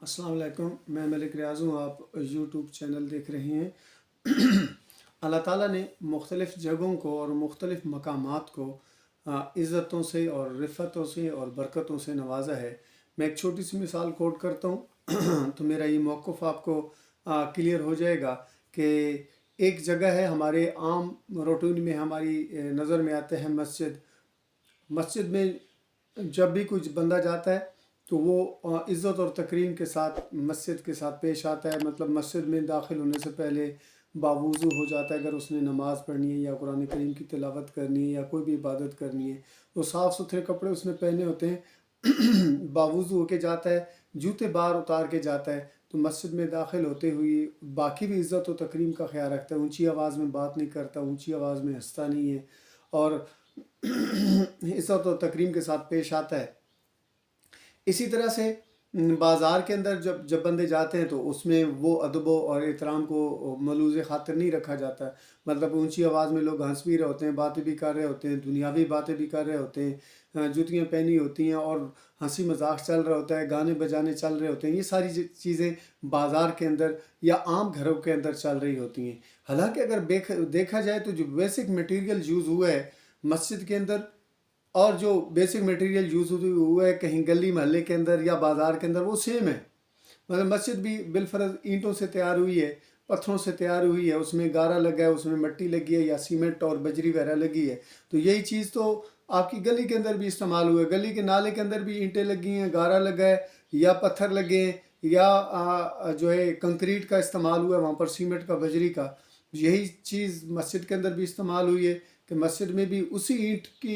अस्सलाम वालेकुम, मैं मलिक रियाज़ हूँ। आप यूट्यूब चैनल देख रहे हैं। अल्लाह ताला ने मुख्तलिफ़ जगहों को और मुख्तलिफ़ मकामात को इज़्ज़तों से और रिफ़तों से और बरकतों से नवाजा है। मैं एक छोटी सी मिसाल कोट करता हूँ तो मेरा ये मौक़िफ़ आपको क्लियर हो जाएगा कि एक जगह है हमारे आम रूटीन में हमारी नज़र में आता है मस्जिद। मस्जिद में जब भी कुछ बंदा जाता है तो वो इज़्ज़त और तकरीम के साथ मस्जिद के साथ पेश आता है। मतलब मस्जिद में दाखिल होने से पहले बावुज़ू हो जाता है। अगर उसने नमाज़ पढ़नी है या कुरान करीम की तिलावत करनी है या कोई भी इबादत करनी है तो साफ़ सुथरे कपड़े उसने पहने होते हैं। बावुज़ू होके जाता है, जूते बाहर उतार के जाता है। तो मस्जिद में दाखिल होते हुए बाकी भी इज़्ज़त और तकरीम का ख्याल रखता है। ऊँची आवाज़ में बात नहीं करता, ऊँची आवाज़ में हंसता नहीं है और इज़्ज़त और तकरीम के साथ पेश आता है। इसी तरह से बाज़ार के अंदर जब जब बंदे जाते हैं तो उसमें वो अदब और एहतराम को मलूज़ ख़ातिर नहीं रखा जाता है। मतलब ऊंची आवाज़ में लोग हंस भी रहे होते हैं, बातें भी कर रहे होते हैं, दुनियावी बातें भी कर रहे होते हैं, जूतियाँ पहनी होती हैं और हंसी मजाक चल रहा होता है, गाने बजाने चल रहे होते हैं। ये सारी चीज़ें बाज़ार के अंदर या आम घरों के अंदर चल रही होती हैं। हालाँकि अगर देखा जाए तो जो बेसिक मटीरियल यूज़ हुआ है मस्जिद के अंदर और जो बेसिक मटेरियल यूज़ हुआ है कहीं गली महल्ले के अंदर या बाज़ार के अंदर वो सेम है। मतलब मस्जिद भी बिलफर्ज ईंटों से तैयार हुई है, पत्थरों से तैयार हुई है, उसमें गारा लगा है, उसमें मिट्टी लगी है या सीमेंट और बजरी वगैरह लगी है। तो यही चीज़ तो आपकी गली के अंदर भी इस्तेमाल हुआ है। गली के नाले के अंदर भी ईंटें लगी हैं, गारा लगा है या पत्थर लगे हैं या जो है कंक्रीट का इस्तेमाल हुआ है, वहाँ पर सीमेंट का, बजरी का। यही चीज़ मस्जिद के अंदर भी इस्तेमाल हुई है कि मस्जिद में भी उसी ईंट की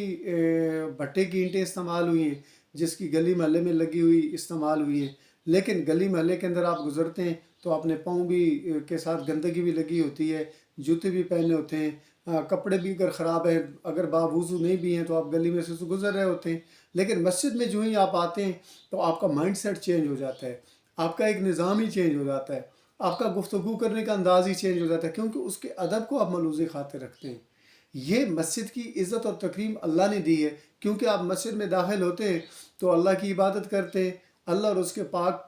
भट्टे की ईंटें इस्तेमाल हुई हैं जिसकी गली महल्ले में लगी हुई इस्तेमाल हुई हैं। लेकिन गली महल्ले के अंदर आप गुज़रते हैं तो अपने पाँव भी के साथ गंदगी भी लगी होती है, जूते भी पहने होते हैं, कपड़े भी अगर ख़राब हैं, अगर बावुज़ू नहीं भी हैं तो आप गली में से गुज़र रहे होते हैं। लेकिन मस्जिद में जो ही आप आते हैं तो आपका माइंड सेट चेंज हो जाता है, आपका एक निज़ाम ही चेंज हो जाता है, आपका गुफ्तगू करने का अंदाज़ ही चेंज हो जाता है, क्योंकि उसके अदब को आप मलूज़ खातिर रखते हैं। ये मस्जिद की इज़्ज़त और तकरीम अल्लाह ने दी है, क्योंकि आप मस्जिद में दाखिल होते हैं तो अल्लाह की इबादत करते हैं, अल्लाह और उसके पाक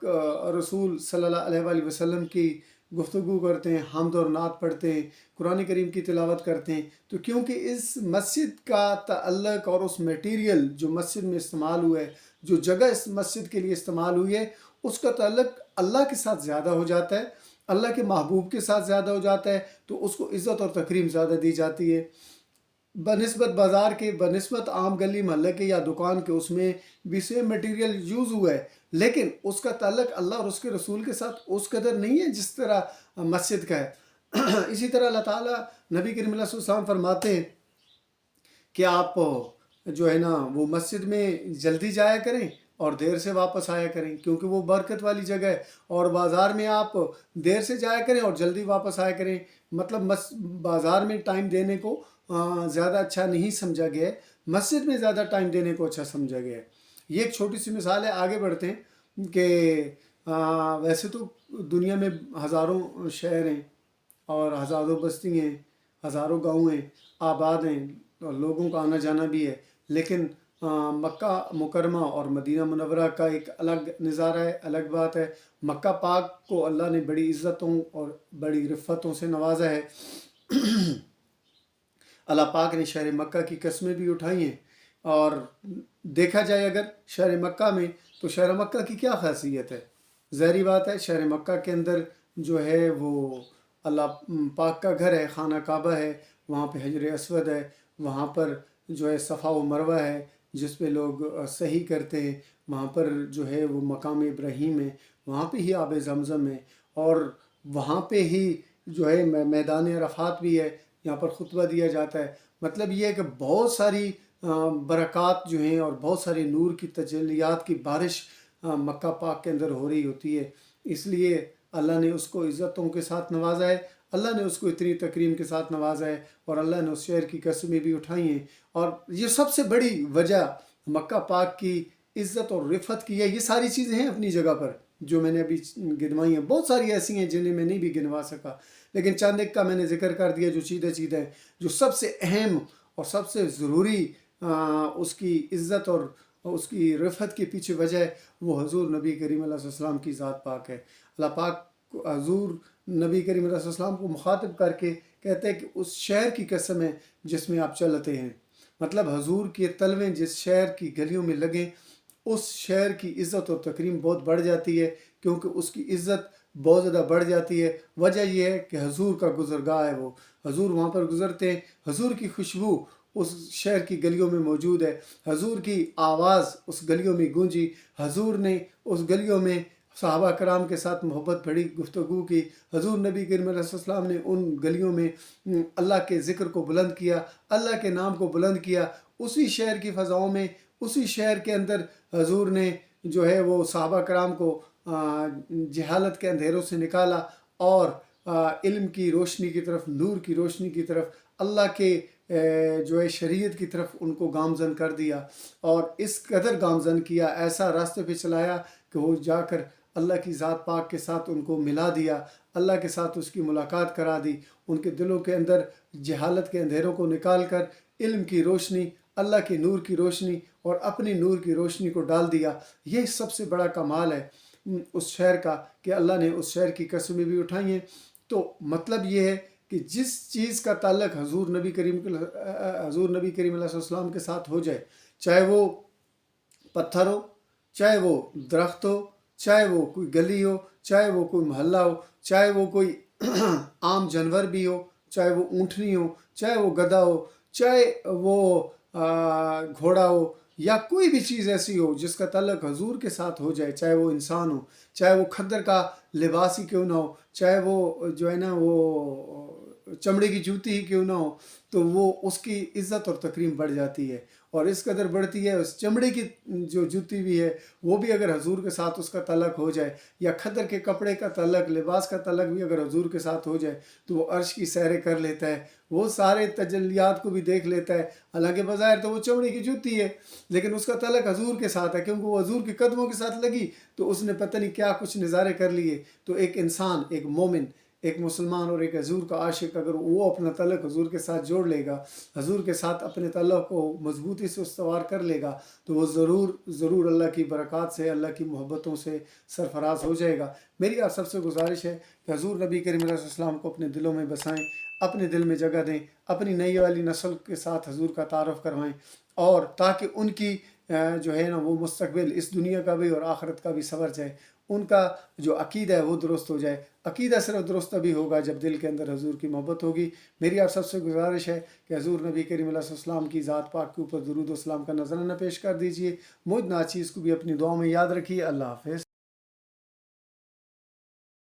रसूल सल्लल्लाहु अलैहि वसल्लम की गुफ्तगू करते हैं, हम्द और नात पढ़ते हैं, कुरान करीम की तिलावत करते हैं। तो क्योंकि इस मस्जिद का तअल्लुक़ और उस मटीरियल जो मस्जिद में इस्तेमाल हुआ है, जो जगह इस मस्जिद के लिए इस्तेमाल हुई है, उसका तअल्लुक़ अल्लाह के साथ ज़्यादा हो जाता है, अल्लाह के महबूब के साथ ज़्यादा हो जाता है, तो उसको इज़्ज़त और तकरीम ज़्यादा दी जाती है। बनिस्बत बाज़ार के, बनिस्बत आम गली महल्ले के या दुकान के, उसमें भी सेम मटीरियल यूज़ हुआ है, लेकिन उसका ताल्लुक़ अल्लाह और उसके रसूल के साथ उस कदर नहीं है जिस तरह मस्जिद का है। इसी तरह अल्लाह ताला नबी करीम सल्लल्लाहु अलैहि वसल्लम फरमाते हैं कि आप जो है ना वो मस्जिद में जल्दी जाया करें और देर से वापस आया करें, क्योंकि वो बरकत वाली जगह है। और बाज़ार में आप देर से जाया करें और जल्दी वापस आया करें। मतलब बाज़ार में टाइम देने को ज़्यादा अच्छा नहीं समझा गया है, मस्जिद में ज़्यादा टाइम देने को अच्छा समझा गया है। ये एक छोटी सी मिसाल है। आगे बढ़ते हैं कि वैसे तो दुनिया में हज़ारों शहर हैं और हज़ारों बस्ती हैं, हज़ारों गाँव हैं, आबाद हैं और लोगों का आना जाना भी है, लेकिन मक्का मुकरमा और मदीना मुनव्वरा का एक अलग नज़ारा है, अलग बात है। मक्का पाक को अल्लाह ने बड़ी इज़्ज़तों और बड़ी रिफ़तों से नवाजा है। अल्लाह पाक ने शहर मक्का की कस्में भी उठाई हैं। और देखा जाए अगर शहर मक्का में, तो शहर मक्का की क्या खासियत है? ज़ाहिरी बात है, शहर मक्का के अंदर जो है वो अल्लाह पाक का घर है, खाना काबा है, वहाँ पे हजर अस्वद है, वहाँ पर जो है सफ़ा व मरवा है जिस पे लोग सही करते हैं, वहाँ पर जो है वो मकाम इब्राहीम है, वहाँ पे ही आब ज़मज़म है और वहाँ पे ही जो है मैदान अरफ़ात भी है, यहाँ पर खुतबा दिया जाता है। मतलब ये है कि बहुत सारी बरक़ात जो हैं और बहुत सारी नूर की तजल्लियात की बारिश मक्का पाक के अंदर हो रही होती है। इसलिए अल्लाह ने उसको इज़्ज़तों के साथ नवाजा है, अल्लाह ने उसको इतनी तकरीम के साथ नवाजा है और अल्लाह ने उस शहर की कस्में भी उठाई हैं। और ये सबसे बड़ी वजह मक्का पाक की इज़्ज़त और रिफ़त की है। ये सारी चीज़ें हैं अपनी जगह पर जो मैंने अभी गिनवाई हैं, बहुत सारी ऐसी हैं जिन्हें मैं नहीं भी गिनवा सका, लेकिन चंद एक का मैंने ज़िक्र कर दिया जो चीज़ें हैं जो सबसे अहम और सबसे ज़रूरी उसकी इज़्ज़त और اس کی رفت کے پیچھے وجہ ہے وہ حضور نبی کریم علیہ السلام کی ذات پاک ہے۔ اللہ پاک حضور نبی کریم علیہ السلام کو مخاطب کر کے کہتے ہیں کہ اس شہر کی قسم ہے جس میں آپ چلتے ہیں، مطلب حضور کے تلویں جس شہر کی گلیوں میں لگیں اس شہر کی عزت اور تکریم بہت بڑھ جاتی ہے، کیونکہ اس کی عزت بہت زیادہ بڑھ جاتی ہے۔ وجہ یہ ہے کہ حضور کا گزرگاہ ہے، وہ حضور وہاں پر گزرتے ہیں، حضور کی خوشبو اس شہر کی گلیوں میں موجود ہے، حضور کی آواز اس گلیوں میں گونجی، حضور نے اس گلیوں میں صحابہ کرام کے ساتھ محبت بھری گفتگو کی، حضور نبی کریم علیہ السلام نے ان گلیوں میں اللہ کے ذکر کو بلند کیا، اللہ کے نام کو بلند کیا۔ اسی شہر کی فضاؤں میں، اسی شہر کے اندر حضور نے جو ہے وہ صحابہ کرام کو جہالت کے اندھیروں سے نکالا اور علم کی روشنی کی طرف، نور کی روشنی کی طرف، اللہ کے جو ہے شریعت کی طرف ان کو گامزن کر دیا، اور اس قدر گامزن کیا، ایسا راستے پہ چلایا کہ وہ جا کر اللہ کی ذات پاک کے ساتھ ان کو ملا دیا، اللہ کے ساتھ اس کی ملاقات کرا دی، ان کے دلوں کے اندر جہالت کے اندھیروں کو نکال کر علم کی روشنی، اللہ کے نور کی روشنی اور اپنی نور کی روشنی کو ڈال دیا۔ یہ سب سے بڑا کمال ہے اس شہر کا کہ اللہ نے اس شہر کی قسمیں بھی اٹھائی ہیں۔ تو مطلب یہ ہے کہ جس چیز کا تعلق حضور نبی کریم علیہ السلام کے ساتھ ہو جائے، چاہے وہ پتھر ہو، چاہے وہ درخت ہو، چاہے وہ کوئی گلی ہو، چاہے وہ کوئی محلہ ہو، چاہے وہ کوئی عام جانور بھی ہو، چاہے وہ اونٹنی ہو، چاہے وہ گدھا ہو، چاہے وہ گھوڑا ہو، یا کوئی بھی چیز ایسی ہو جس کا تعلق حضور کے ساتھ ہو جائے، چاہے وہ انسان ہو، چاہے وہ کھدر کا لباس ہی کیوں نہ ہو، چاہے وہ جو ہے نا وہ چمڑے کی جوتی ہی کیوں نہ ہو، تو وہ اس کی عزت اور تکریم بڑھ جاتی ہے، اور اس قدر بڑھتی ہے اس چمڑے کی جو جوتی بھی ہے وہ بھی اگر حضور کے ساتھ اس کا تعلق ہو جائے، یا کھدر کے کپڑے کا تعلق، لباس کا تعلق بھی اگر حضور کے ساتھ ہو جائے تو وہ عرش کی سیریں کر لیتا ہے، وہ سارے تجلیات کو بھی دیکھ لیتا ہے۔ حالانکہ بظاہر تو وہ چمڑے کی جوتی ہے، لیکن اس کا تعلق حضور کے ساتھ ہے، کیونکہ وہ حضور کے قدموں کے ساتھ لگی تو اس نے پتہ نہیں کیا کچھ نظارے کر لیے۔ تو ایک انسان، ایک مومن، ایک مسلمان اور ایک حضور کا عاشق اگر وہ اپنا تعلق حضور کے ساتھ جوڑ لے گا، حضور کے ساتھ اپنے تعلق کو مضبوطی سے استوار کر لے گا، تو وہ ضرور اللہ کی برکات سے، اللہ کی محبتوں سے سرفراز ہو جائے گا۔ میری آپ سب سے گزارش ہے کہ حضور نبی کریم علیہ السلام کو اپنے دلوں میں بسائیں، اپنے دل میں جگہ دیں، اپنی نئی والی نسل کے ساتھ حضور کا تعارف کروائیں، اور تاکہ ان کی جو ہے نا وہ مستقبل اس دنیا کا بھی اور آخرت کا بھی سنور جائے، ان کا جو عقیدہ ہے وہ درست ہو جائے۔ عقیدہ صرف درست تبھی ہوگا جب دل کے اندر حضور کی محبت ہوگی۔ میری آپ سب سے گزارش ہے کہ حضور نبی کریم علیہ السلام کی ذات پاک کے اوپر درود و سلام کا نذرانہ پیش کر دیجئے۔ مجھ ناچیز کو بھی اپنی دعاؤں میں یاد رکھیے۔ اللہ حافظ۔